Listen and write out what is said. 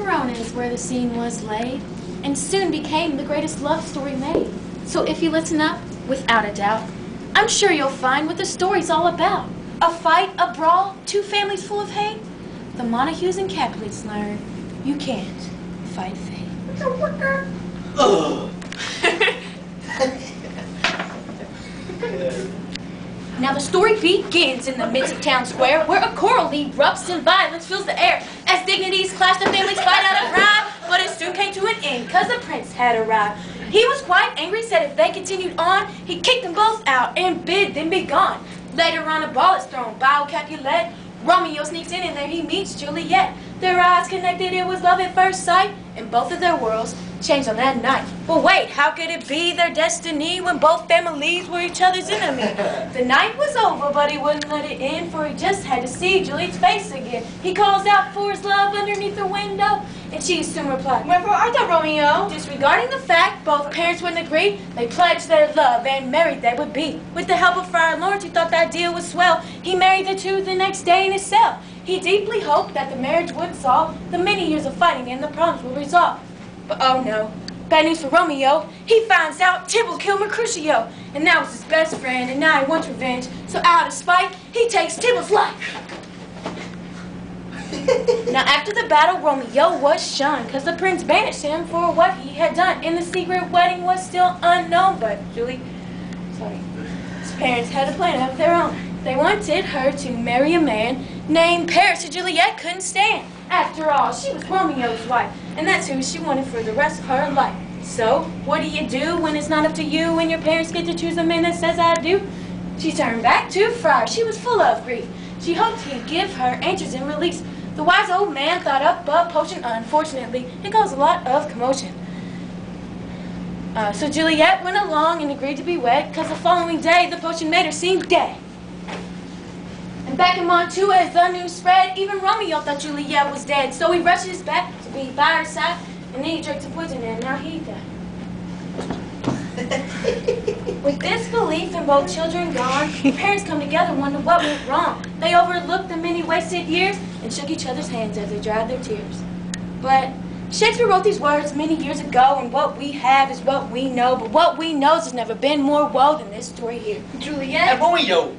Verona is where the scene was laid, and soon became the greatest love story made. So if you listen up, without a doubt, I'm sure you'll find what the story's all about. A fight, a brawl, two families full of hate. The Montagues and Capulets learn you can't fight fate. Now the story begins in the midst of town square, where a quarrel erupts and violence fills the air. As dignities clash, the families fight out of pride, but it soon came to an end, cause the prince had arrived. He was quite angry, said if they continued on, he'd kick them both out and bid them be gone. Later on, a ball is thrown by Capulet. Romeo sneaks in and there he meets Juliet. Their eyes connected, it was love at first sight, and both of their worlds changed on that night. But wait, how could it be their destiny when both families were each other's enemy? The night was over, but he wouldn't let it end, for he just had to see Juliet's face again. He calls out for his love underneath her window, and she soon replied, "Wherefore art thou, Romeo?" Disregarding the fact both parents wouldn't agree, they pledged their love and married they would be. With the help of Friar Lawrence, who thought that deal was swell, he married the two the next day in his cell. He deeply hoped that the marriage would solve the many years of fighting and the problems would resolve. But oh no, bad news for Romeo. He finds out Tybalt killed Mercutio, and that was his best friend, and now he wants revenge. So out of spite, he takes Tybalt's life. Now after the battle, Romeo was shunned, because the prince banished him for what he had done, and the secret wedding was still unknown. But his parents had a plan of their own. They wanted her to marry a man named Paris who Juliet couldn't stand. After all, she was Romeo's wife, and that's who she wanted for the rest of her life. So, what do you do when it's not up to you and your parents get to choose a man that says I do? She turned back to Friar. She was full of grief. She hoped he'd give her answers and release. The wise old man thought up a potion. Unfortunately, it caused a lot of commotion. So Juliet went along and agreed to be wed, because the following day the potion made her seem dead. And back in Mantua, as the news spread, even Romeo thought Juliet was dead. So he rushes back to be by her side, and then he drank some poison, and now he died. With this belief in both children gone, the parents come together and wonder what went wrong. They overlooked the many wasted years and shook each other's hands as they dried their tears. But Shakespeare wrote these words many years ago, and what we have is what we know. But what we know has never been more woe than this story here. Juliet. Romeo.